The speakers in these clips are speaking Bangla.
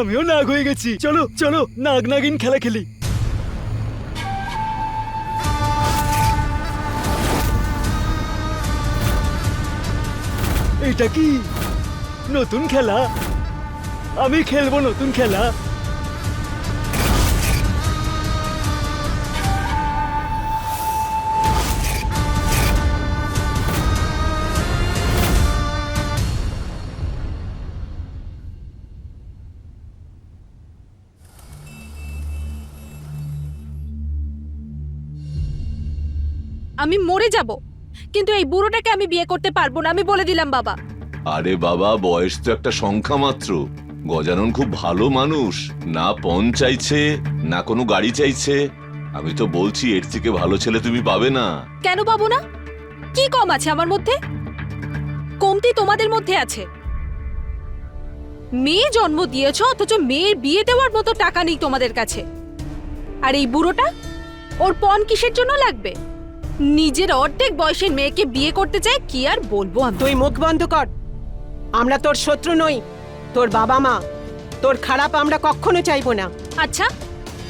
আমিও নাগ হয়ে গেছি। চলো চলো নাগ নাগিন খেলা খেলি। এটা কি নতুন খেলা? আমি খেলবো নতুন খেলা। আমি মরে যাব, কিন্তু এই বুড়োটাকে আমি বিয়ে করতে পারবো না, আমি বলে দিলাম বাবা। আরে বাবা, বয়স তো একটা সংখ্যা মাত্র। গজানন খুব ভালো মানুষ, না পণ চাইছে না কোনো গাড়ি চাইছে। আমি তো বলছি এর থেকে ভালো ছেলে তুমি পাবে না। কেন পাবো না? কি কম আছে আমার মধ্যে? কমতি তোমাদের মধ্যে আছে। মেয়ে জন্ম দিয়েছ, অথচ মেয়ের বিয়ে দেওয়ার মতো টাকা নেই তোমাদের কাছে। আর এই বুড়োটা, ওর পণ কিসের জন্য লাগবে? নিজের অর্ধেক বয়সের মেয়েকে বিয়ে করতে চায়, কি আর বলবো আমি। তুই মুখ বন্ধ কর। আমরা তোর শত্রু নই, তোর বাবা মা। তোর খারাপ আমরা কখনো চাইবো না। আচ্ছা,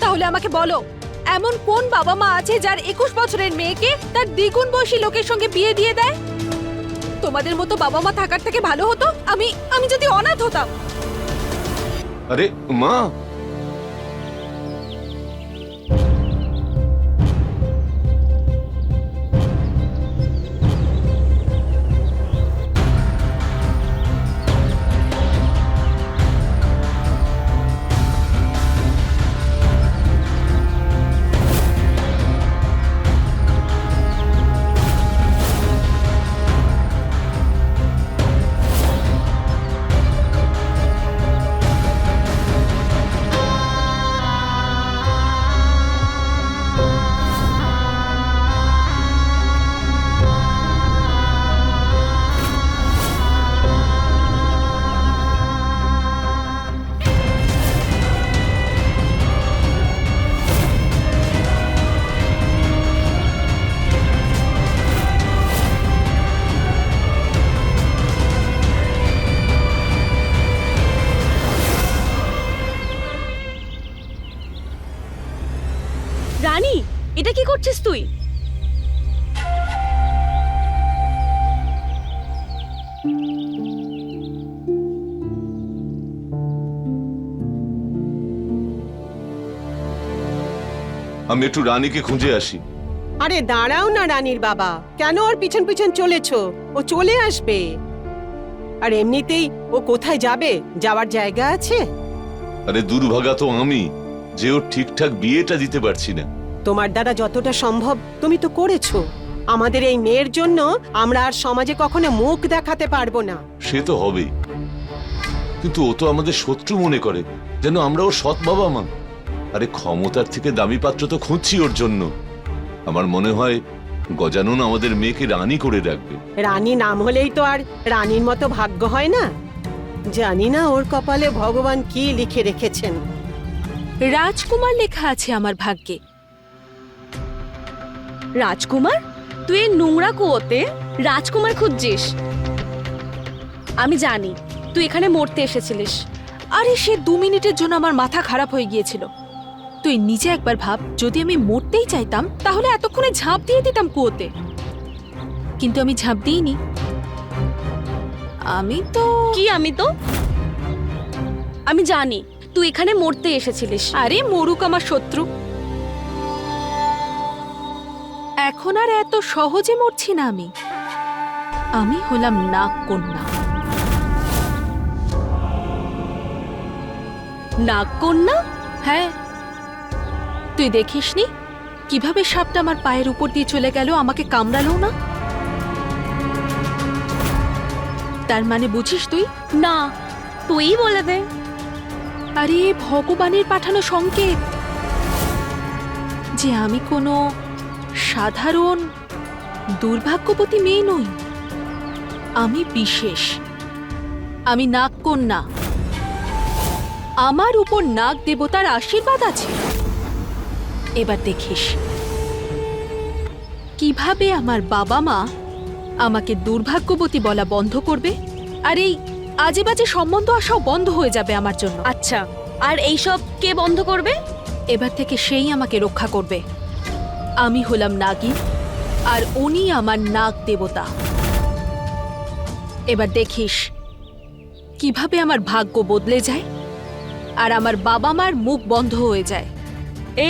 তাহলে আমাকে বলো, এমন কোন বাবা মা আছে যার 21 বছরের মেয়েকে তার দ্বিগুণ বয়সী লোকের সঙ্গে বিয়ে দিয়ে দেয়? তোমাদের মতো বাবা মা থাকার থেকে ভালো হতো আমি যদি অনাথ হতাম। আরে মা, রানী, এটা কি করছিস তুই? আমি একটু রানীকে খুঁজে আসি। আরে দাঁড়াও না রানীর বাবা, কেন ওর পিছন পিছন চলেছো? ও চলে আসবে। আর এমনিতেই ও কোথায় যাবে? যাওয়ার জায়গা আছে? আরে দুর্ভাগা তো আমি, যে ওর ঠিকঠাক বিয়েটা দিতে পারছি না। তোমার দ্বারা যতটা সম্ভব তুমি তো করেছো। আমাদের এই মেয়ের জন্য আমরা আর সমাজে কখনো মুখ দেখাতে পারবো না। সে তো হবেই, কিন্তু ও তো আমাদের শত্রু মনে করে, যেন আমরা ওর সৎ বাবা মা। আরে ক্ষমতার থেকে দামি পাত্র তো খুঁজছি ওর জন্য। আমার মনে হয় গজানন আমাদের মেয়েকে রানী করে রাখবে। রানী নাম হলেই তো আর রানীর মতো ভাগ্য হয় না। জানি না ওর কপালে ভগবান কি লিখে রেখেছেন। রাজকুমার লেখা আছে আমার ভাগ্যে। রাজকুমার? তুই এই নোংরা কুয়োতে রাজকুমার খুঁজছিস? আমি জানি তুই এখানে মরতে এসেছিলিস। আরে সে 2 মিনিটের জন্য আমার মাথা খারাপ হয়ে গিয়েছিল। তুই নিজে একবার ভাব, যদি আমি মরতেই চাইতাম তাহলে এতক্ষণে ঝাঁপ দিয়ে দিতাম কুয়োতে, কিন্তু আমি ঝাঁপ দিইনি। আমি জানি তুই এখানে মরতে এসেছিলিস। আরে মরুক আমার শত্রু, এখন আর এত সহজে মরছি না আমি। আমি হলাম নাগকন্যা। নাগকন্যা? হ্যাঁ, তুই দেখিসনি কিভাবে সাপটা আমার পায়ের উপর দিয়ে চলে গেল, আমাকে কামড়ালো না? তার মানে বুঝিস তুই? না, তুই বলে দে। আরে ভগবানের পাঠানো সংকেত যে আমি কোনো সাধারণ দুর্ভাগ্যবতী মেয়ে নই। আমি বিশেষ, আমি নাগকন্যা। আমার উপর নাগ দেবতার আশীর্বাদ আছে। এবার দেখিস কিভাবে আমার বাবা মা আমাকে দুর্ভাগ্যবতী বলা বন্ধ করবে, আর এই আজে বাজে সম্বন্ধ আসাও বন্ধ হয়ে যাবে আমার জন্য। আচ্ছা, আর এইসব কে বন্ধ করবে? এবার থেকে সেই আমাকে রক্ষা করবে। আমি হলাম নাগিন, আর উনি আমার নাগ দেবতা। এবার দেখিস কিভাবে আমার ভাগ্য বদলে যায় আর আমার বাবা মার মুখ বন্ধ হয়ে যায়।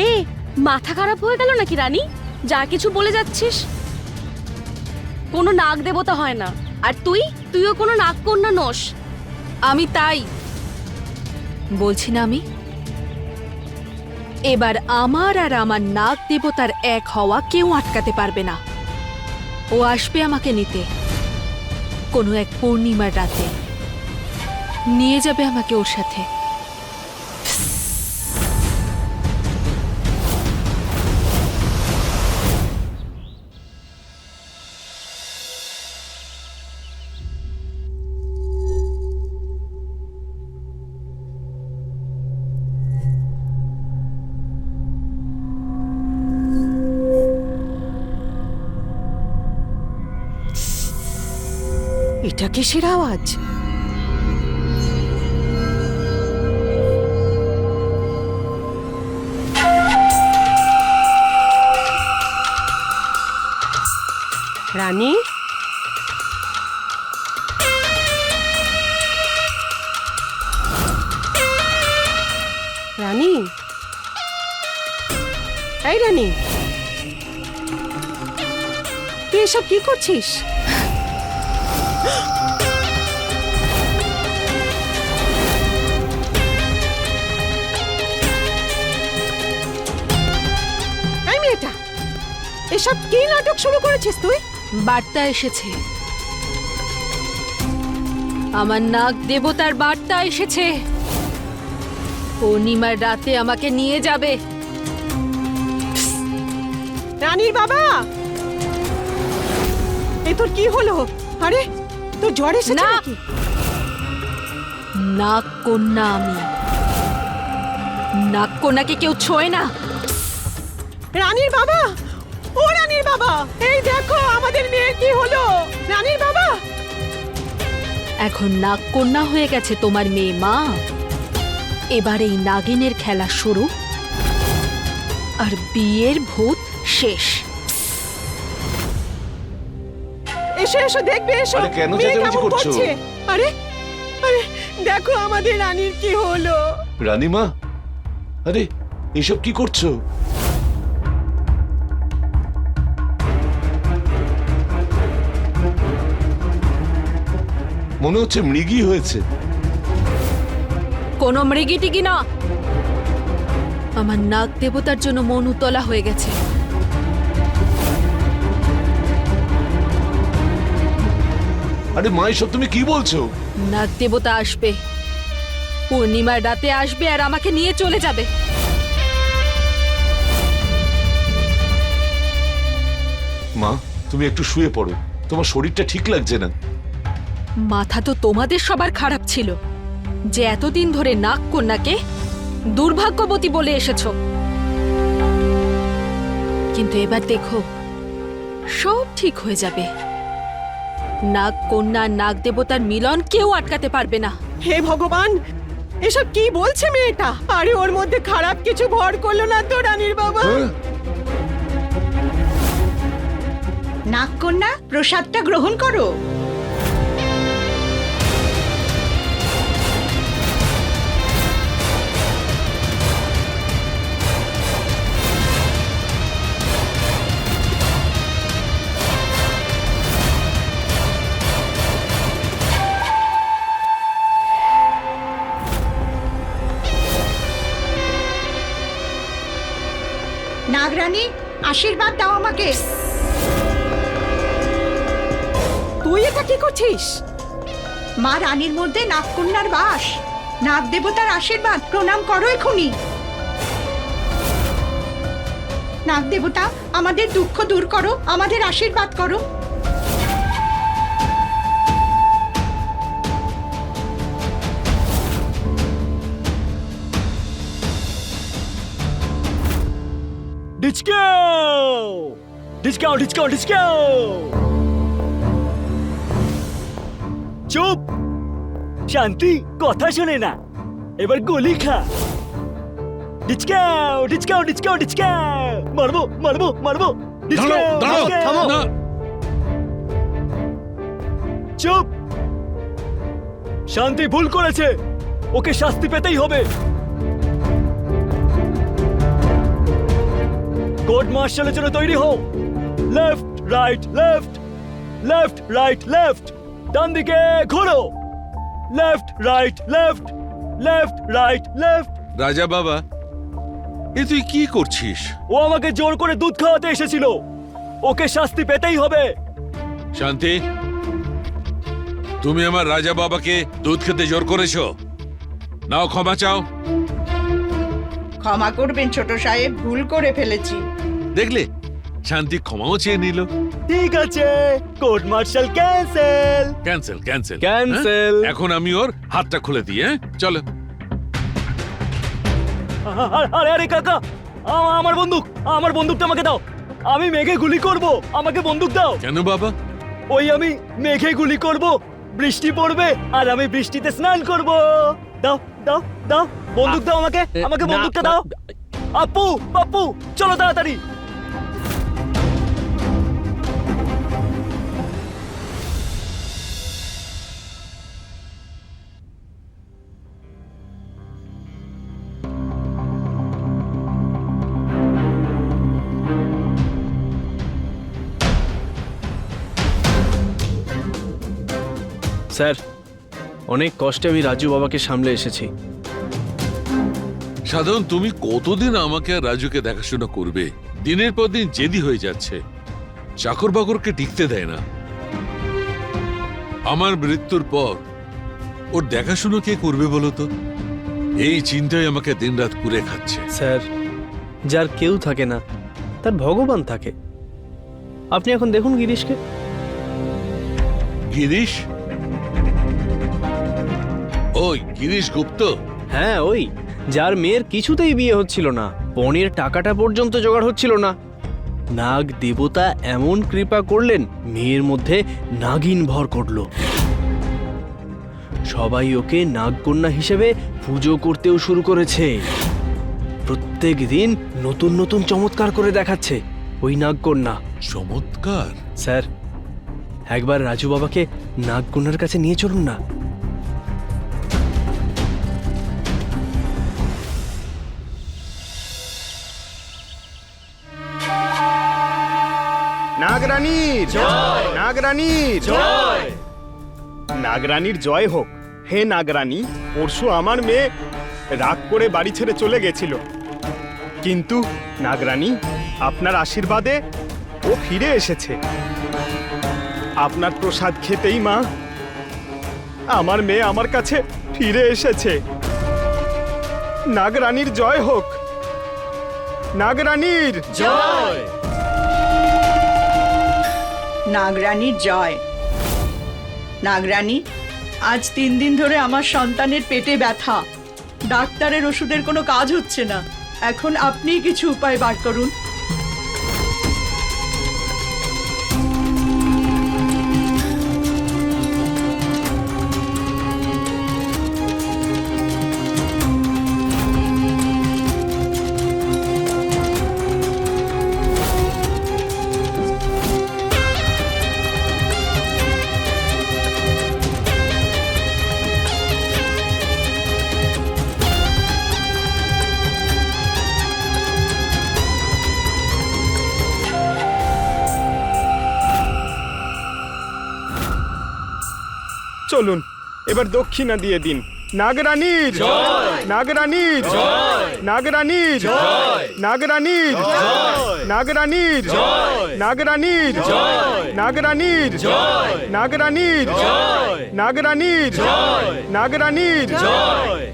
এ মাথা খারাপ হয়ে গেল নাকি রানী? যা কিছু বলে যাচ্ছিস। কোনো নাগ দেবতা হয় না, আর তুইও কোনো নাগকন্যা নোস। আমি তাই বলছি না আমি। এবার আমার আর আমার নাগ দেবতার এক হওয়া কেউ আটকাতে পারবে না। ও আসবে আমাকে নিতে কোনো এক পূর্ণিমার রাতে, নিয়ে যাবে আমাকে ওর সাথে। এটা কিসের আওয়াজ? রানী, রানী, এই রানী, তুই এসব কি করছিস? এই মেয়েটা, এসব কি নাটক শুরু করেছিস তুই? বার্তা এসেছে, আমার নাগ দেবতার বার্তা এসেছে। পূর্ণিমার রাতে আমাকে নিয়ে যাবে। রানীর বাবা, এ তোর কি হলো? আরে তোর জ্বর এসেছে না। নাকি? নাগ কন্যা আমি। নাগ কন্যাকে কেউ ছোঁয় না। রানীর বাবা, ও রানীর বাবা, এই দেখো আমাদের মেয়ের কি হলো। রানীর বাবা, এখন নাগ কন্যা হয়ে গেছে তোমার মেয়ে মা। এবার এই নাগিনের খেলা শুরু, আর বিয়ের ভূত শেষ। এসো এসো, দেখবে এসো। আরে কেন মেয়ে চেঁচামেচি কেমন করছো? করছে। আরে আরে দেখো আমাদের রানীর কি হলো। রানীমা, আরে এসব কি করছো? মনে হচ্ছে মৃগী হয়েছে। কোনো মৃগীটিকি না, আমার নাগ দেবতার জন্য মন উতলা হয়ে গেছে। আরে মা, এসব তুমি কি বলছো? নাগ দেবতা আসবে, পূর্ণিমার রাতে আসবে আর আমাকে নিয়ে চলে যাবে। মা, তুমি একটু শুয়ে পড়ো, তোমার শরীরটা ঠিক লাগছে না। মাথা তো তোমাদের সবার খারাপ ছিল যে এতদিন ধরে নাগ কন্যাকে দুর্ভাগ্যবতী বলে এসেছো। কিন্তু এবার দেখো সব ঠিক হয়ে যাবে। নাগ কন্যা আর নাগ দেবতার মিলন কেউ আটকাতে পারবে না। হে ভগবান, এসব কি বলছে মেয়েটা? আরে ওর মধ্যে খারাপ কিছু ভর করলো না তো রানীর বাবা? হ্যাঁ? নাগকন্যা, প্রসাদটা গ্রহণ করো। নাগরানী, আশীর্বাদ দাও আমাকে। তুই এটা কি করছিস? মা রানীর মধ্যে নাগকন্যার বাস। নাগ দেবতার আশীর্বাদ প্রণাম করো এখনই। নাগ দেবতা, আমাদের দুঃখ দূর করো, আমাদের আশীর্বাদ করো। ডিচকাও ডিচকাও ডিচকাও ডিচকাও। চুপ, শান্তি কথা শোনে না, এবার গুলি খা। ডিচকাও ডিচকাও ডিচকাও ডিচকাও, মারবো মারবো মারবো। ডিচকাও, ডিচকাও। চুপ। শান্তি ভুল করেছে, ওকে শাস্তি পেতেই হবে। কোর্ট মার্শালের জন্য তৈরি হও। Left right left, left right left, ডান দিকে ঘোরো। Left right left, left right left. রাজা বাবা, এ তুই কি করছিস? ও আমাকে জোর করে দুধ খাওয়াতে এসেছিল, ওকে শাস্তি পেতেই হবে। শান্তি, তুমি আমার রাজা বাবাকে দুধ খেতে জোর করেছো। নাও ক্ষমা চাও। ক্ষমা করবেন ছোট সাহেব, ভুল করে ফেলেছি। দেখলে, শান্তি ক্ষমাও চেয়ে নিল। ঠিক আছে, court martial cancel. Cancel cancel Cancel. এখন আমি ওর হাতটা খুলে দিই। চলো। আরে আরে কাকা, আমার বন্দুক, আমার বন্দুকটা আমাকে দাও। আমি মেঘে গুলি করব, আমাকে বন্দুক দাও। কেন বাবা? ওই আমি মেঘে গুলি করব, বৃষ্টি পড়বে আর আমি বৃষ্টিতে স্নান করব। দাও দাও দাও, বন্দুক দাও আমাকে, আমাকে বন্দুকটা দাও। আপু পাপ্পু, চলো তাড়াতাড়ি। স্যার, অনেক কষ্টে আমি রাজু বাবাকে সামলে এসেছি। সাধারণ তুমি কতদিন আমাকে আর রাজুকে দেখাশোনা করবে? দিনের পর দিন জেদি হয়ে যাচ্ছে, চাকর বাকরকে টিকতে দেয় না। আমার মৃত্যুর পর ওর দেখাশোনা কে করবে বলো তো? এই চিন্তায় আমাকে দিনরাত কুরে খাচ্ছে। স্যার, যার কেউ থাকে না তার ভগবান থাকে। আপনি এখন দেখুন গিরিশকে। গিরিশ? ওই গিরিশ গুপ্ত? হ্যাঁ, ওই যার মেয়ের কিছুতেই বিয়ে হচ্ছিল না, পণের টাকাটা পর্যন্ত জোগাড় হচ্ছিল না। নাগ দেবতা এমন কৃপা করলেন, মেয়ের মধ্যে নাগিন ভর করল। সবাই ওকে নাগকন্যা হিসেবে পুজো করতেও শুরু করেছে। প্রত্যেক দিন নতুন নতুন চমৎকার করে দেখাচ্ছে ওই নাগকন্যা। চমৎকার? স্যার, একবার রাজু বাবাকে নাগকন্যার কাছে নিয়ে চলুন না। নাগরানীর জয়, নাগরানীর জয়, নাগরানীর জয় হোক। হে নাগরানী, পরশু আমার মেয়ে রাগ করে বাড়ি ছেড়ে চলে গেছিল, কিন্তু নাগরানী আপনার আশীর্বাদে ও ফিরে এসেছে। আপনার প্রসাদ খেতেই মা, আমার মেয়ে আমার কাছে ফিরে এসেছে। নাগরানীর জয় হোক, নাগরানীর জয়। নাগরানীর জয়। নাগরানী, আজ 3 দিন ধরে আমার সন্তানের পেটে ব্যথা, ডাক্তারের ওষুধের কোনো কাজ হচ্ছে না। এখন আপনিই কিছু উপায় বার করুন। চলুন এবার দক্ষিণা দিয়ে দিন। নাগরানীর জয়, নাগরানীর জয়, নাগরানীর জয়, নাগরানীর জয়, নাগরানীর জয়, নাগরানীর জয়, নাগরানীর জয়, নাগরানীর জয়, নাগরানীর জয়, নাগরানীর জয়।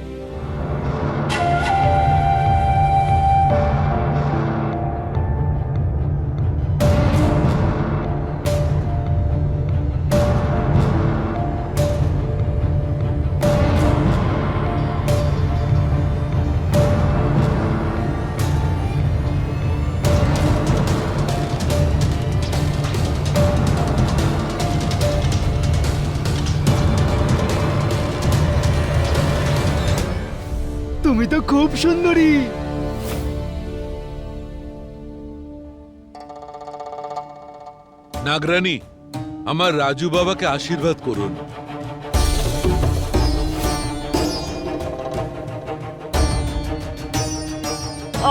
তুমি তো খুব সুন্দরী। নাগরানী, আমার রাজু বাবাকে আশীর্বাদ করুন।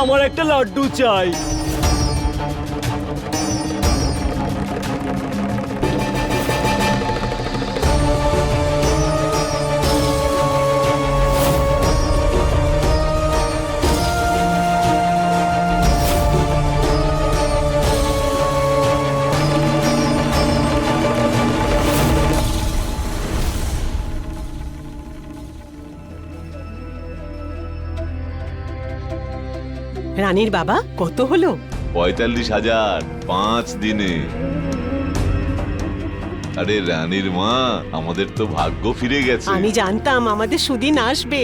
আমার একটা লাড্ডু চাই। রানীর বাবা কত হলো? 45,000 5 দিনে। আরে রানীর মা, আমাদের তো ভাগ্য ফিরে গেছে। আমি জানতাম আমাদের সুদিন আসবে।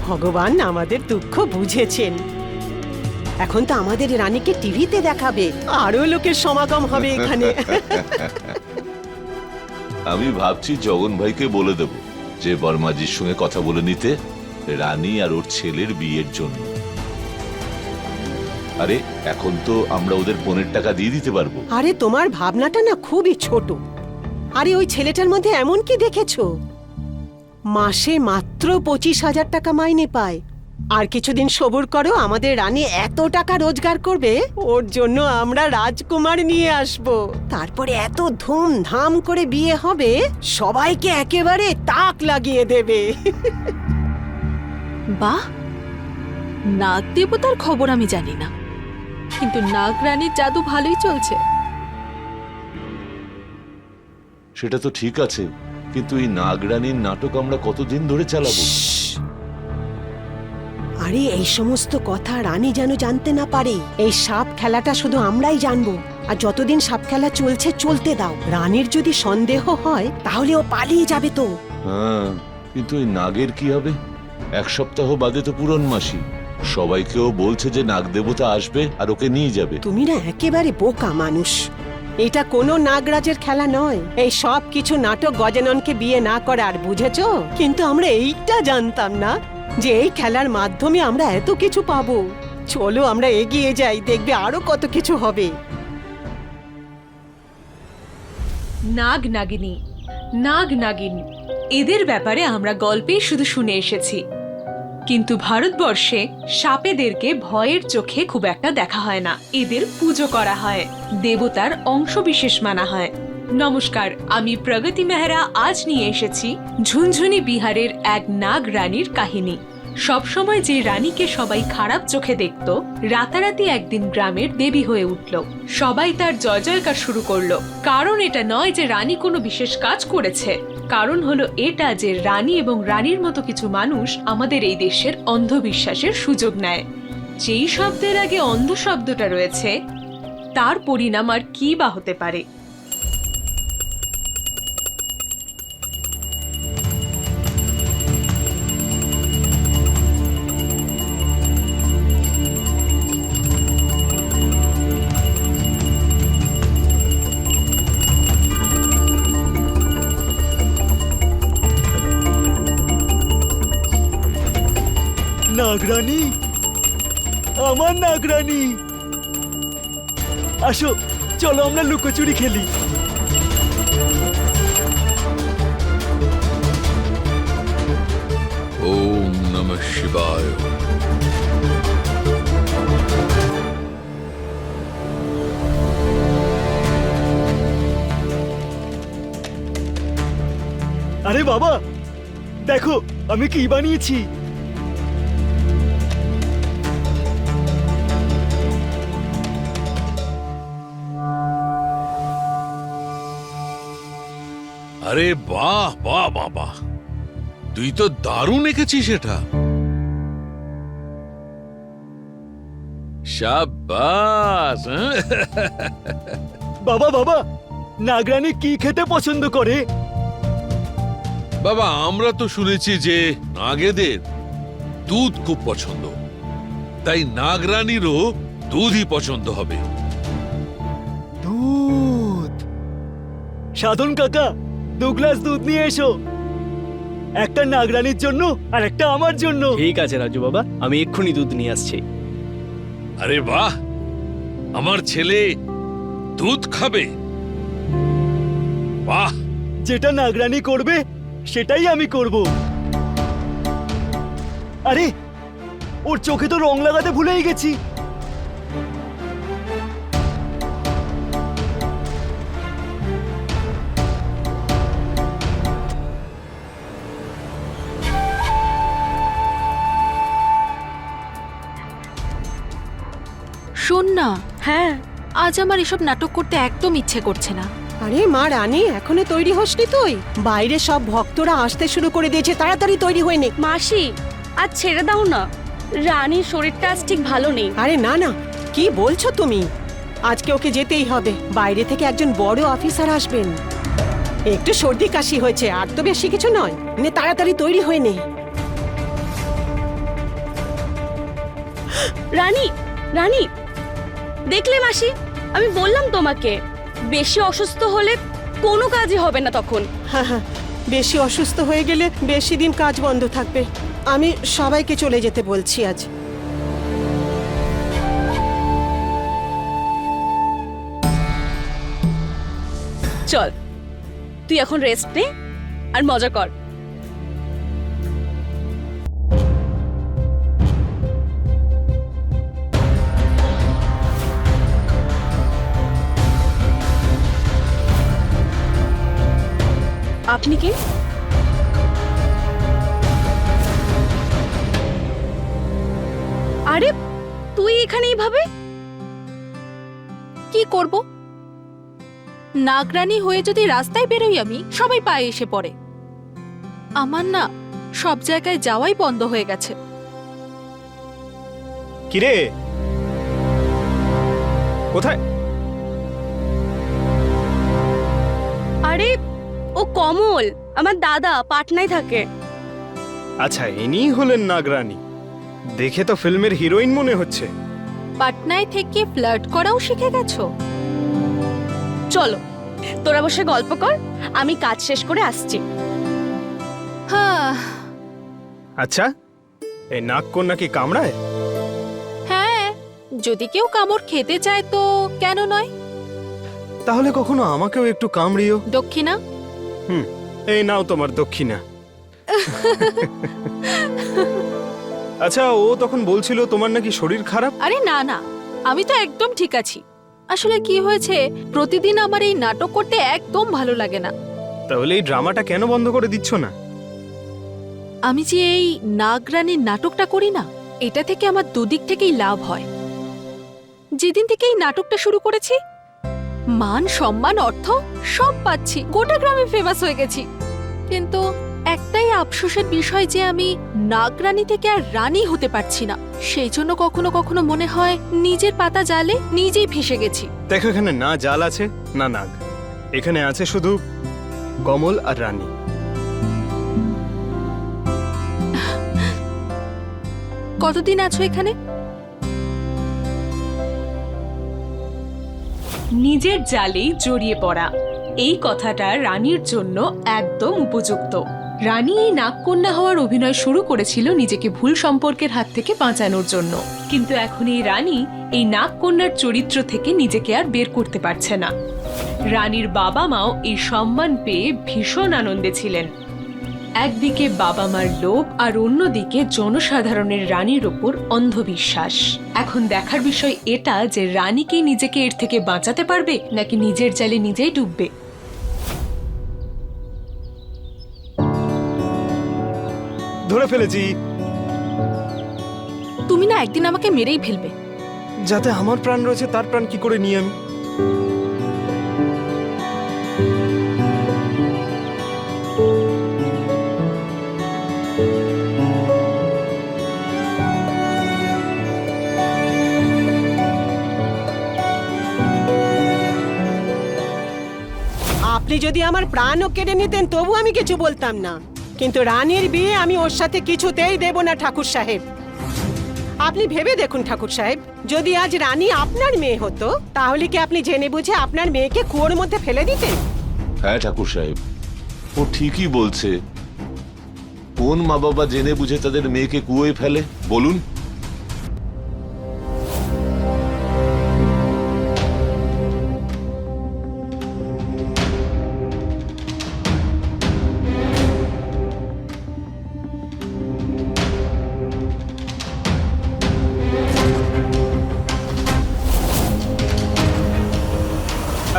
ভগবান আমাদের দুঃখ বুঝেছেন। এখন তো আমাদের রানীকে টিভিতে দেখাবে, আরো লোকের সমাগম হবে এখানে। আমি ভাবছি জগন ভাইকে বলে দেব যে বর্মাজির সঙ্গে কথা বলে নিতে, রানী আর ওর ছেলের বিয়ের জন্য। আরে এখন তো আমরা ওদের পনের টাকা দিয়ে দিতে পারবো। আরে তোমার ভাবনাটা না খুবই ছোট। আরে ওই ছেলেটার মধ্যে এমন কি দেখেছো? মাসে মাত্র 25,000 টাকা মাইনে পায়। আর কিছুদিন সবুর করো, আমাদের রানী এত টাকা রোজগার করবে, ওর জন্য আমরা রাজকুমার নিয়ে আসব। তারপরে এত ধুমধাম করে বিয়ে হবে, সবাইকে একেবারে তাক লাগিয়ে দেবে। বাহ, নাগ দেবতার খবর আমি জানি না, কিন্তু নাগরানীর জাদু ভালোই চলছে। সেটা তো ঠিক আছে, কিন্তু এই নাগরানীর নাটক আমরা কতদিন ধরে চালাবো? আরে এই সমস্ত কথা রানী যেন জানতে না পারে। এই সাপ খেলাটা শুধু আমরাই জানবো, আর যতদিন সাপ খেলা চলছে চলতে দাও। রানীর যদি সন্দেহ হয় তাহলে ও পালিয়ে যাবে তো। হ্যাঁ, কিন্তু এই নাগের কি হবে? 1 সপ্তাহ বাদে তো পূরণমাসী। সবাইকেও বলছে যে নাগ দেবতা আসবে আর ওকে নিয়ে যাবে। তুমি না একেবারে বোকা মানুষ। এটা কোনো নাগরাজের খেলা নয়। এই সব কিছু নাটক গজাননকে বিয়ে না করার, বুঝেছো? কিন্তু আমরা এইটা জানতাম না যে এই খেলার মাধ্যমে আমরা এত কিছু পাবো। চলো আমরা এগিয়ে যাই, দেখবে আরো কত কিছু হবে। নাগ নাগিনী, নাগ নাগিন, এদের ব্যাপারে আমরা গল্পে শুধু শুনে এসেছি, কিন্তু ভারতবর্ষে সাপেদেরকে ভয়ের চোখে খুব একটা দেখা হয় না। এদের পুজো করা হয়, দেবতার অংশবিশেষ মানা হয়। নমস্কার, আমি প্রগতি মেহরা আজ নিয়ে এসেছি ঝুনঝুনি বিহারের এক নাগ রানীর কাহিনী। সবসময় যে রানীকে সবাই খারাপ চোখে দেখত, রাতারাতি একদিন গ্রামের দেবী হয়ে উঠল। সবাই তার জয় জয়কার শুরু করলো। কারণ এটা নয় যে রানী কোনো বিশেষ কাজ করেছে, কারণ হলো এটা যে রানী এবং রানীর মতো কিছু মানুষ আমাদের এই দেশের অন্ধবিশ্বাসের সুযোগ নেয়। যেই শব্দের আগে অন্ধ শব্দটা রয়েছে, তার পরিণাম আর কি বা হতে পারে? নাগরানী, আমার নাগরানী, আসো, চলো আমরা লুকোচুরি খেলি। ওম নমঃ শিবায়। আরে বাবা, দেখো আমি কি বানিয়েছি। আরে বাহ বাহ বাহ বাহ, তুই তো দারুণ এঁকেছিস এটা। শাবাশ। বাবা বাবা, নাগরানী কি খেতে পছন্দ করে? বাবা, আমরা তো শুনেছি যে নাগেদের দুধ খুব পছন্দ, তাই নাগরানীরও দুধই পছন্দ হবে। দুধ? সাধন কাকা, 2 গ্লাস দুধ নিয়ে এসো। একটা নাগরানির জন্য আর একটা আমার জন্য। ঠিক আছে রাজু বাবা, আমি এক্ষুনি দুধ নিয়ে আসছি। আরে বাহ, আমার ছেলে দুধ খাবে। বাহ, যেটা নাগরানি করবে সেটাই আমি করব। আরে ওর চোখে তো রং লাগাতে ভুলেই গেছি। শোন না, হ্যাঁ, আজ আমার এসব নাটক করতে একদম ইচ্ছে করছে না। আরে মা রানী, এখনো তৈরি হসনি তুই? বাইরে সব ভক্তরা আসতে শুরু করে দিয়েছে, তাড়াতাড়ি তৈরি হয়ে নে। মাসি আজ ছেড়ে দাও না, রানীর শরীরটা আজ ঠিক ভালো নেই। আরে না না, কি বলছো তুমি? আজকে ওকে যেতেই হবে, বাইরে থেকে একজন বড় অফিসার আসবেন। একটু সর্দি কাশি হয়েছে, আর তো বেশি কিছু নয়। নে তাড়াতাড়ি তৈরি হয়ে নে। রানী, রানী, দেখলে মাসি, আমি বললাম তোমাকে, বেশি অসুস্থ হলে কোনো কাজই হবে না তখন। হ্যাঁ হ্যাঁ, বেশি অসুস্থ হয়ে গেলে বেশি দিন কাজ বন্ধ থাকবে। আমি সবাইকে চলে যেতে বলছি আজ। চল, তুই এখন রেস্ট নে আর মজা কর। আপনি কে? আরে তুই এখানে এইভাবে কি করব? নাগরানী হয়ে যদি রাস্তায় বেরোই আমি, সবাই পায়ে এসে পড়ে। আমার না সব জায়গায় যাওয়াই বন্ধ হয়ে গেছে। কিরে, কোথায়? আরে ও কমল, আমার দাদা পাটনায় থাকে। আচ্ছা, ইনিই হলেন নাগরানী। দেখে তো ফিল্মের হিরোইন মনে হচ্ছে। পাটনায় থেকে ফ্লার্ট করাও শিখে গেছো? চলো তোরা বসে গল্প কর, আমি কাজ শেষ করে আসছি। হ্যাঁ আচ্ছা, এই নাগকন্যা কি কামড়ায়? হ্যাঁ, যদি কেউ কামড় খেতে চায় তো কেন নয়? তাহলে কখনো আমাকেও একটু কামড়িও। দক্ষিণা? এই নাও তোমার দক্ষিণা। আচ্ছা, ও তখন বলছিল তোমার নাকি শরীর খারাপ। আরে না না, আমি তো একদম ঠিক আছি। আসলে কি হয়েছে, প্রতিদিন আমার এই নাটক করতে একদম ভালো লাগে না। তাহলে এই ড্রামাটা কেন বন্ধ করে দিচ্ছ না? আমি যে এই নাগরানীর নাটকটা করি না, এটা থেকে আমার দুদিক থেকেই লাভ হয়। যেদিন থেকে এই নাটকটা শুরু করেছি, মান সম্মান অর্থ সব পাচ্ছি, গোটা গ্রামে ফেমাস হয়ে গেছি। কিন্তু একটাই আফসোসের বিষয় যে আমি নাগরানী থেকে আর রানী হতে পারছি না। সেই জন্য কখনো কখনো মনে হয় নিজের পাতা জালে নিজেই ফেসে গেছি। দেখো, এখানে না জাল আছে না নাগ, এখানে আছে শুধু কমল আর রানী। কতদিন আছো এখানে? নিজের জালেই জড়িয়ে পড়া, এই কথাটা রানীর জন্য একদম উপযুক্ত। রানী এই নাগকন্যা হওয়ার অভিনয় শুরু করেছিল নিজেকে ভুল সম্পর্কের হাত থেকে বাঁচানোর জন্য, কিন্তু এখন এই রানী এই নাগকন্যার চরিত্র থেকে নিজেকে আর বের করতে পারছে না। রানীর বাবা মাও এই সম্মান পেয়ে ভীষণ আনন্দে ছিলেন। একদিকে বাবা মার লোভ আর অন্যদিকে জনসাধারণের রানীর ওপর অন্ধবিশ্বাস। এখন দেখার বিষয় এটা যে রানী কি নিজেকে এর থেকে বাঁচাতে পারবে নাকি নিজের জালে নিজেই ডুববে। ধরে ফেলেছি। তুমি না একদিন আমাকে মেরেই ফেলবে। যাতে আমার প্রাণ রয়েছে তার প্রাণ কি করে নিয়ে আমি? আপনি যদি আমার প্রাণও কেড়ে নিতেন তবু আমি কিছু বলতাম না, কিন্তু রানীর বিয়ে আমি ওর সাথে কিছুতেই দেব না ঠাকুর সাহেব। আপনি ভেবে দেখুন ঠাকুর সাহেব, যদি আজ রানী আপনার মেয়ে হতো তাহলে কি আপনি জেনে বুঝে আপনার মেয়েকে কুয়োর মধ্যে ফেলে দিতেন? হ্যাঁ ঠাকুর সাহেব, ও ঠিকই বলছে। কোন মা বাবা জেনে বুঝে তাদের মেয়েকে কুয়োয় ফেলে বলুন?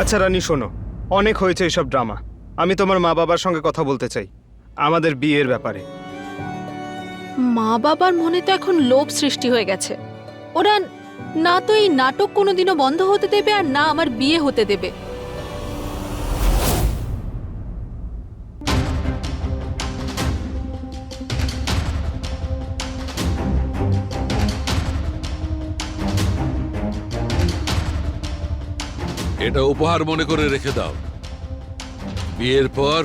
আচ্ছা রানী শোনো, অনেক হয়েছে এসব ড্রামা। আমি তোমার মা বাবার সঙ্গে কথা বলতে চাই আমাদের বিয়ের ব্যাপারে। মা বাবার মনে তো এখন লোভ সৃষ্টি হয়ে গেছে। ওরা না তো এই নাটক কোনোদিনও বন্ধ হতে দেবে আর না আমার বিয়ে হতে দেবে। এটা উপহার মনে করে রেখে দাও, বিয়ের পর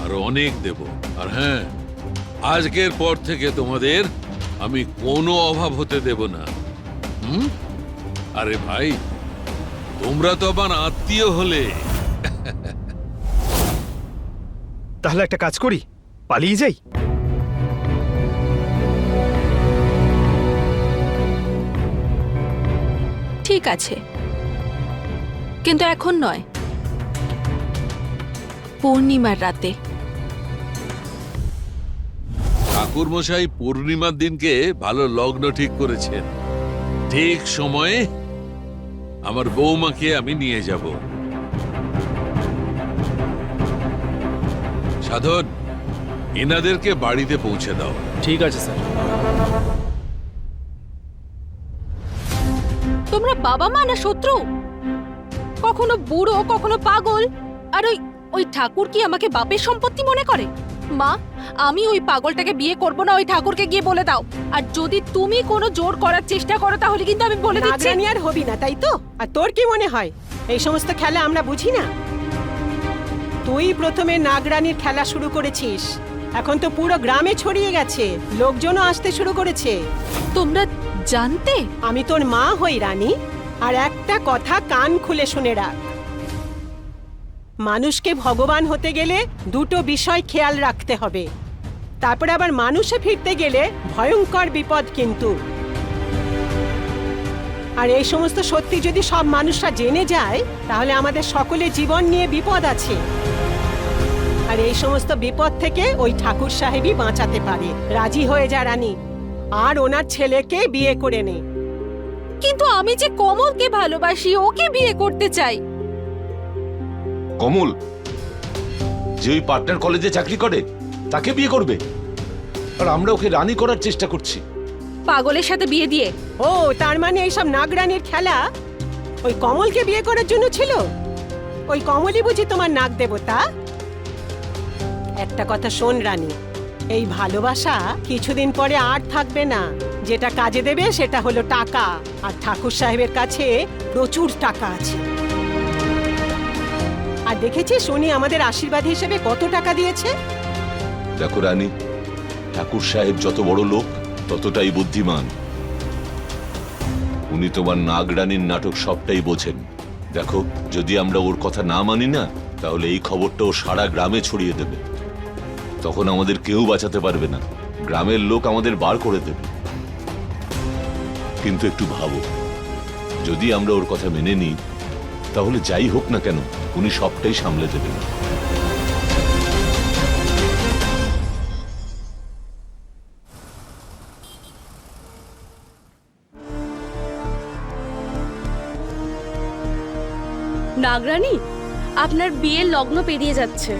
আরো অনেক দেব। আর হ্যাঁ, আজকের পর থেকে তোমাদের আমি কোনো অভাব হতে দেব না। আরে ভাই, তোমরা তো আমার আত্মীয় হলে। তাহলে একটা কাজ করি, পালিয়ে যাই। ঠিক আছে, কিন্তু এখন নয়, পূর্ণিমার রাতে। ঠাকুর মশাই পূর্ণিমার দিনকে ভালো লগ্ন ঠিক করেছেন। ঠিক সময়ে আমার বৌমাকে আমি নিয়ে যাব। সাধন, এনাদেরকে বাড়িতে পৌঁছে দাও। ঠিক আছে স্যার। তোমরা বাবা মা না শত্রু? কখনো বুড়ো কখনো পাগল। আর ওই ঠাকুর কি আমাকে বাপের সম্পত্তি মনে করে? মা, আমি ওই পাগলটাকে বিয়ে করব না, ওই ঠাকুরকে গিয়ে বলে দাও। আর যদি তুমি কোনো জোর করার চেষ্টা করো তাহলে কিন্তু আমি বলে দিচ্ছি। নাগরানি আর হবি না, তাই তো? আর তোর কি মনে হয় এই সমস্ত খেলা আমরা বুঝি না? তুই প্রথমে নাগরানির খেলা শুরু করেছিস, এখন তো পুরো গ্রামে ছড়িয়ে গেছে, লোকজনও আসতে শুরু করেছে। তোমরা জানতে? আমি তোর মা হই রানী, আর একটা কথা কান খুলে শুনে রাখ। মানুষকে ভগবান হতে গেলে দুটো বিষয় খেয়াল রাখতে হবে, তারপরে আবার মানুষে ফিরতে গেলে ভয়ঙ্কর বিপদ কিন্তু। আর এই সমস্ত সত্যি যদি সব মানুষরা জেনে যায় তাহলে আমাদের সকলের জীবন নিয়ে বিপদ আছে। আর এই সমস্ত বিপদ থেকে ওই ঠাকুর সাহেবই বাঁচাতে পারে। রাজি হয়ে যা রানী, আর ওনার ছেলেকে বিয়ে করে নে। কিন্তু আমি যে কমলকে ভালোবাসি, ওকে বিয়ে করতে চাই। কমল যে ওই পার্টনার কলেজে চাকরি করে তাকে বিয়ে করবে, আর আমরা ওকে রানী করার চেষ্টা করছি। পাগলের সাথে বিয়ে দিয়ে? ও, তার মানে এইসব নাগরানির খেলা ওই কমলকে বিয়ে করার জন্য ছিল? ওই কমলই বুঝি তোমার নাগ দেবতা? একটা কথা শোন রানী, এই ভালোবাসা কিছুদিন পরে আর থাকবে না। যেটা কাজে দেবে সেটা হলো টাকা, আর ঠাকুর সাহেবের কাছে প্রচুর টাকা আছে। আর দেখেছিস উনি আমাদের আশীর্বাদ হিসেবে কত টাকা দিয়েছে? দেখো রানী, ঠাকুর সাহেব যত বড় লোক ততটাই বুদ্ধিমান। উনি তোমার নাগরানীর নাটক সবটাই বোঝেন। দেখো, যদি আমরা ওর কথা না মানি না তাহলে এই খবরটা ও সারা গ্রামে ছড়িয়ে দেবে। তখন আমাদের কেউ বাঁচাতে পারবে না, গ্রামের লোক আমাদের বার করে দেবে। কিন্তু একটু ভাবো, যদি আমরা ওর কথা মেনে নিই তাহলে যাই হোক না কেন উনি সবটাই সামলে দেবেন। নাগরানী, আপনার বিয়ের লগ্ন পেরিয়ে যাচ্ছে।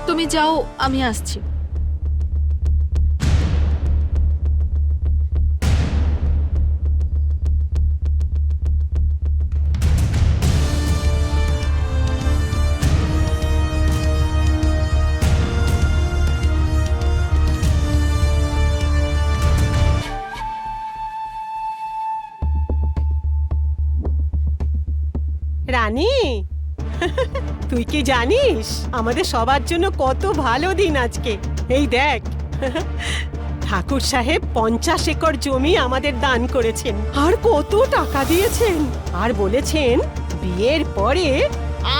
তুমি যাও, আমি আসছি। রানী, তুই কি জানিস আমাদের সবার জন্য কত ভালো দিন আজকে? এই দেখ, ঠাকুর সাহেব 50 একর জমি আমাদের দান করেছেন, আর কত টাকা দিয়েছেন, আর বলেছেন বিয়ের পরে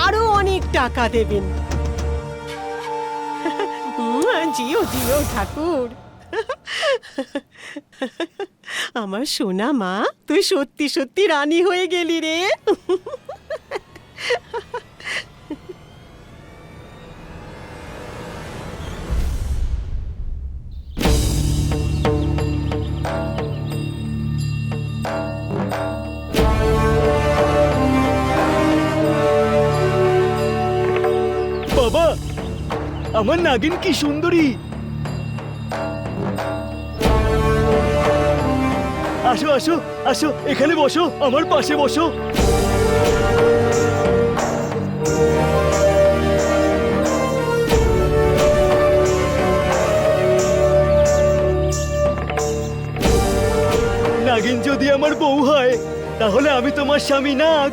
আরো অনেক টাকা দেবেন। জিও জিও ঠাকুর। আমার সোনা মা, তুই সত্যি সত্যি রানী হয়ে গেলি রে। বাবা, আমার নাগিন কি সুন্দরী। আসো আসো আসো, এখানে বসো, আমার পাশে বসো। নাগিন যদি আমার বউ হয়, তাহলে আমি তোমার স্বামী নাগ।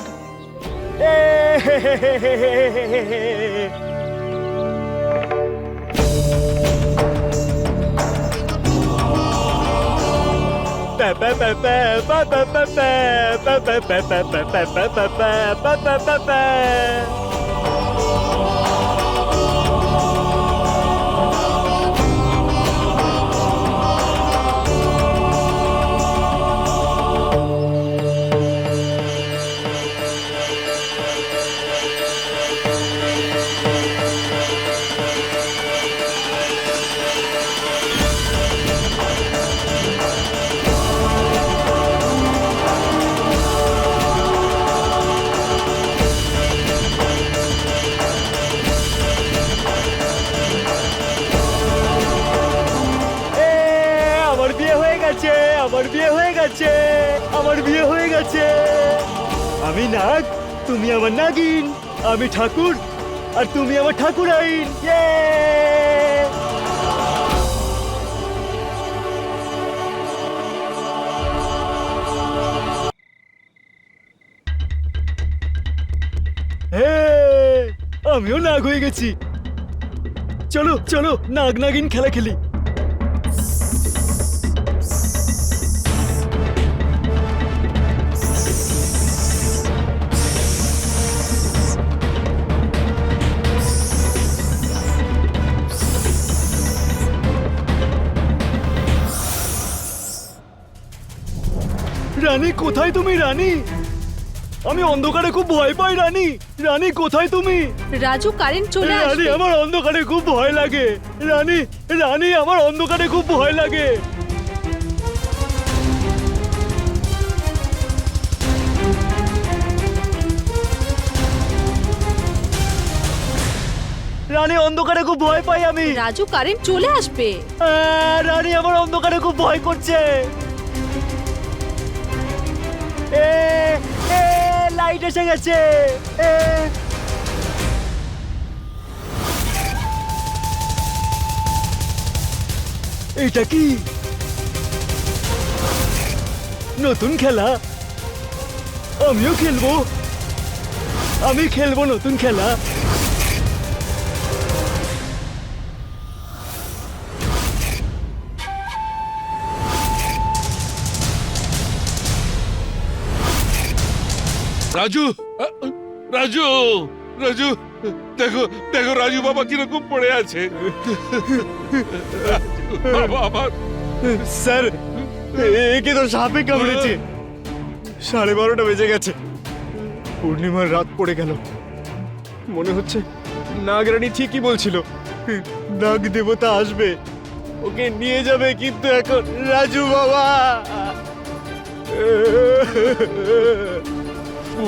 আমার বিয়ে হয়ে গেছে, আমার বিয়ে হয়ে গেছে, আমার বিয়ে হয়ে গেছে। আমি নাগ, তুমি আমার নাগিন। আমি ঠাকুর, আর তুমি আমার ঠাকুরাইন। আমিও নাগ হয়ে গেছি। চলো চলো, নাগ নাগিন খেলা খেলি। রানী কোথায় তুমি? রানী, আমি অন্ধকারে খুব ভয় পাই। রানী, রানী কোথায় তুমি? রাজু, কারেন্ট চলে রানী, আসবে। আমার অন্ধকারে খুব ভয় লাগে। রানী, রানী, আমার অন্ধকারে খুব ভয় লাগে। রানী, অন্ধকারে খুব ভয় পাই আমি। রাজু, কারেন্ট চলে আসবে। রানী, আমার অন্ধকারে খুব ভয় করছে। লাইট এসে গেছে। এটা কি নতুন খেলা? আমিও খেলবো, আমি খেলবো নতুন খেলা। রাজু, রাজু, রাজু, দেখো দেখো রাজু বাবা কিরকম পড়ে আছে। বাবা আমার। স্যার, একে তো সাপে কামড়েছে। 12:30 বেজে গেছে, পূর্ণিমার রাত পড়ে গেল। মনে হচ্ছে নাগরানী ঠিকই বলছিল, নাগ দেবতা আসবে, ওকে নিয়ে যাবে। কিন্তু এখন রাজু বাবা।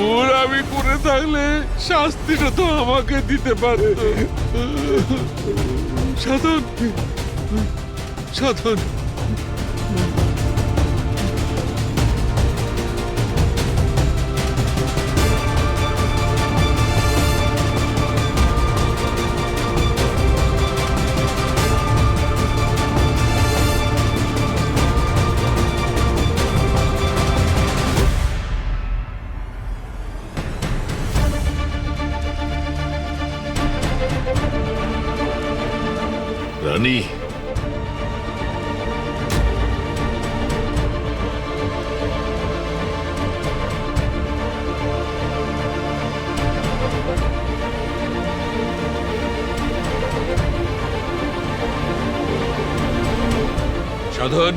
ভুল আমি করে থাকলে শাস্তিটা তো আমাকে দিতে পারত। সাধন, সাধন, রানী, সাধন,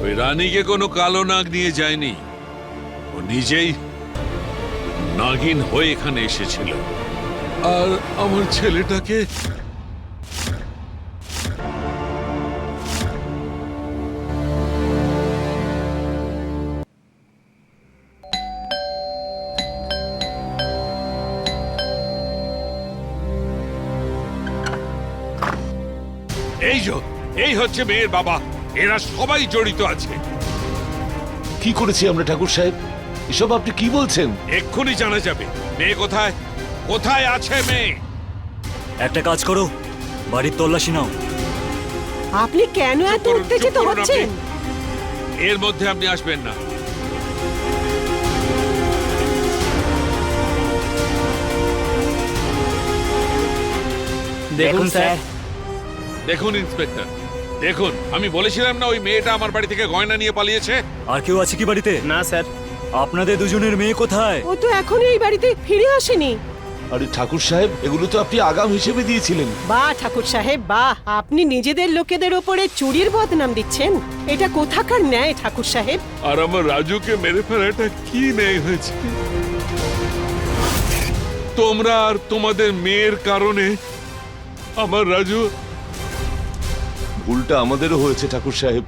ওই রানীকে কোনো কালো নাগ নিয়ে যায়নি, ও নিজেই নাগিন হয়ে এখানে এসেছিল আর আমার ছেলেটাকে এই হচ্ছে মেয়ের বাবা, এরা সবাই জড়িত আছে। কি করেছি আমরা ঠাকুর সাহেব? এসব আপনি কি বলছেন? এক্ষুনি জানা যাবে। মেয়ে কোথায়? কোথায় আছে মেয়ে? একটা কাজ করো, বাড়ির তল্লাশি নাও। আপনি কেন এত করুন, উত্তেজিত চুপ করুন হচ্ছেন? এর মধ্যে আপনি আসবেন না। দেখুন স্যার, দেখুন ইন্সপেক্টর, দেখুন, আমি বলেছিলাম না ওই মেয়েটা আমার বাড়ি থেকে গয়না নিয়ে পালিয়েছে। আর কেউ আছে কি বাড়িতে? না স্যার। আপনাদের দুজনের মেয়ে কোথায়? ও তো এখনো এই বাড়িতে ফিরে আসেনি। আরে ঠাকুর সাহেব, এগুলো তো আপনি আগাম হিসেবে দিয়েছিলেন। বাহ ঠাকুর সাহেব বাহ, আপনি নিজেদের লোকেদের ওপরে চুরির বদনাম দিচ্ছেন। এটা কোথাকার ন্যায় ঠাকুর সাহেব? আর আমার রাজুকে মেরে ফেলাটা কি ন্যায় হয়েছে? তোমরা আর তোমাদের মেয়ের কারণে আমার রাজু। ভুলটা আমাদেরও হয়েছে ঠাকুর সাহেব।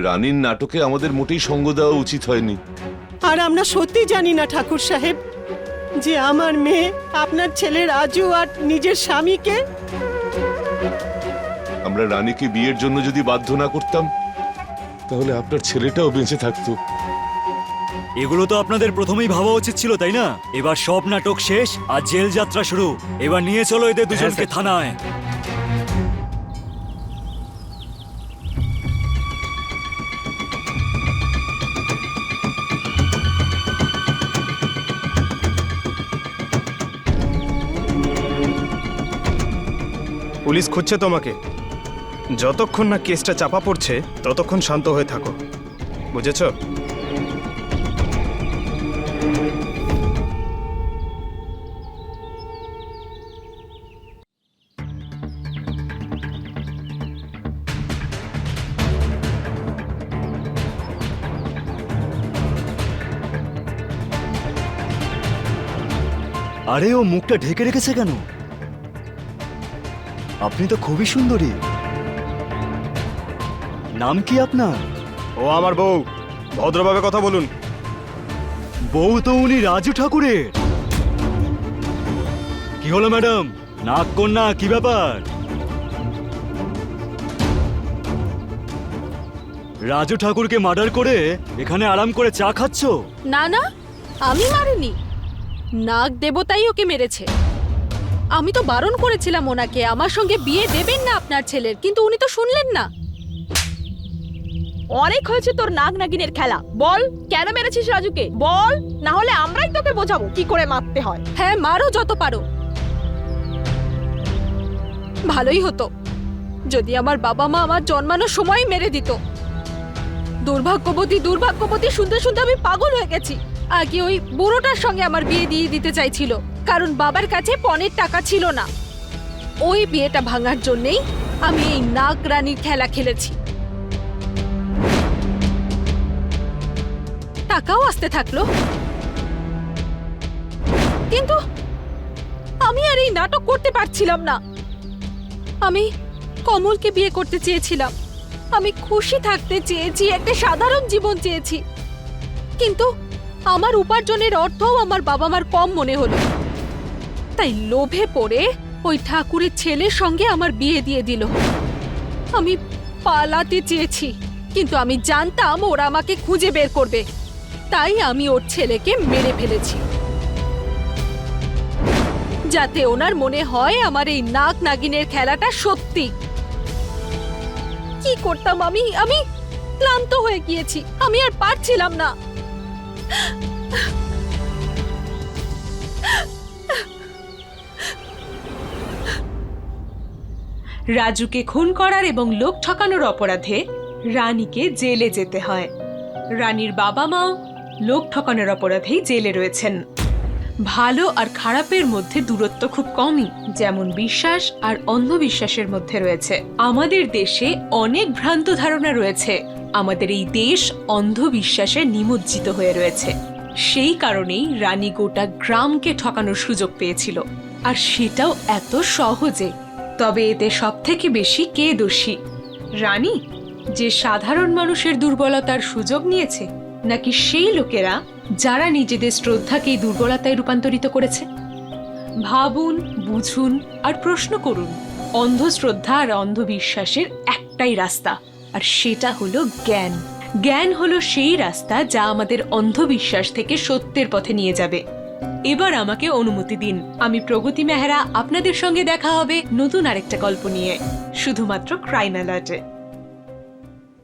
রানীর নাটকে আমাদের মোটেই সঙ্গ দেওয়া উচিত হয়নি। আর আমরা সত্যি জানি না ঠাকুর সাহেব যে আমার মেয়ে আপনার ছেলে রাজু আর নিজের স্বামীকে। আমরা রানীকে বিয়ের জন্য যদি বাধ্য না করতাম, তাহলে আপনার ছেলেটাও বেঁচে থাকতো। এগুলো তো আপনাদের প্রথমেই ভাবা উচিত ছিল, তাই না? এবার সব নাটক শেষ আর জেল যাত্রা শুরু। এবার নিয়ে চলো এদের দুজনকে থানায়। পুলিশ খুঁজছে তোমাকে। যতক্ষণ না কেসটা চাপা পড়ছে ততক্ষণ শান্ত হয়ে থাকো, বুঝেছো? আরে ও মুখটা ঢেকে রেখেছে কেন? আপনি তো খুবই সুন্দরী। নাম কি আপনার? ও আমার বউ, ভদ্রভাবে কথা বলুন। বউ তো উনি রাজু ঠাকুরের। কি হলো ম্যাডাম, নাক কন্যা, কি ব্যাপার? রাজু ঠাকুরকে মার্ডার করে এখানে আরাম করে চা খাচ্ছ? না না, আমি মারিনি, নাগ দেবতাই ওকে মেরেছে। আমি তো বারণ করেছিলাম ওনাকে আমার সঙ্গে বিয়ে দেবেন না আপনার ছেলের, কিন্তু উনি তো শুনলেন না। অনেক হয়েছে তোর নাগ নাগিনের খেলা। বল কেন মেরেছিস রাজুকে? বল, না হলে আমরাই তোকে বোঝাবো কি করে মারতে হয়। হ্যাঁ, মারো যত পারো। ভালোই হতো যদি আমার বাবা মা আমার জন্মানোর সময় মেরে দিত। দুর্ভাগ্যবতী দুর্ভাগ্যবতী শুনতে শুনতে আমি পাগল হয়ে গেছি। আগে ওই বুড়োটার সঙ্গে আমার বিয়ে দিয়ে দিতে চাইছিল, কারণ বাবার কাছে পণের টাকা ছিল না। ওই বিয়েটা ভাঙার জন্যেই আমি এই নাগ রানীর খেলা খেলেছি। টাকাও আসতে থাকলো, কিন্তু আমি আর এই নাটক করতে পারছিলাম না। আমি কমলকে বিয়ে করতে চেয়েছিলাম, আমি খুশি থাকতে চেয়েছি, একটা সাধারণ জীবন চেয়েছি, কিন্তু আমার উপার্জনের অর্থও আমার বাবা মার কম মনে হলো। তাই লোভে পড়ে ওই ঠাকুরের ছেলের সঙ্গে আমার বিয়ে দিয়ে দিল। আমি পালাতে চেয়েছি, কিন্তু আমি জানতাম ওরা আমাকে খুঁজে বের করবে, তাই আমি ওর ছেলেকে মেরে ফেলেছি, যাতে ওনার মনে হয় আমার এই নাগ নাগিনের খেলাটা সত্যি। কি করতাম আমি? আমি ক্লান্ত হয়ে গিয়েছি, আমি আর পারছিলাম না। রাজুকে খুন করার এবং লোক ঠকানোর অপরাধে রানীকে জেলে যেতে হয়। রানীর বাবা মাও লোক ঠকানোর অপরাধেই জেলে রয়েছেন। ভালো আর খারাপের মধ্যে দূরত্ব খুব কমই, যেমন বিশ্বাস আর অন্ধবিশ্বাসের মধ্যে রয়েছে। আমাদের দেশে অনেক ভ্রান্ত ধারণা রয়েছে। আমাদের এই দেশ অন্ধবিশ্বাসে নিমজ্জিত হয়ে রয়েছে। সেই কারণেই রানী গোটা গ্রামকে ঠকানোর সুযোগ পেয়েছিল, আর সেটাও এত সহজে। তবে এতে সবথেকে বেশি কে দোষী? রানী, যে সাধারণ মানুষের দুর্বলতার সুযোগ নিয়েছে, নাকি সেই লোকেরা যারা নিজেদের শ্রদ্ধাকেই দুর্বলতায় রূপান্তরিত করেছে? ভাবুন, বুঝুন আর প্রশ্ন করুন। অন্ধশ্রদ্ধা আর অন্ধবিশ্বাসের একটাই রাস্তা, আর সেটা হলো জ্ঞান। জ্ঞান হলো সেই রাস্তা যা আমাদের অন্ধবিশ্বাস থেকে সত্যের পথে নিয়ে যাবে। এবার আমাকে অনুমতি দিন, আমি প্রগতি মেহরা আপনাদের সঙ্গে দেখা হবে নতুন আরেকটা গল্প নিয়ে, শুধুমাত্র ক্রাইম অ্যালার্টে।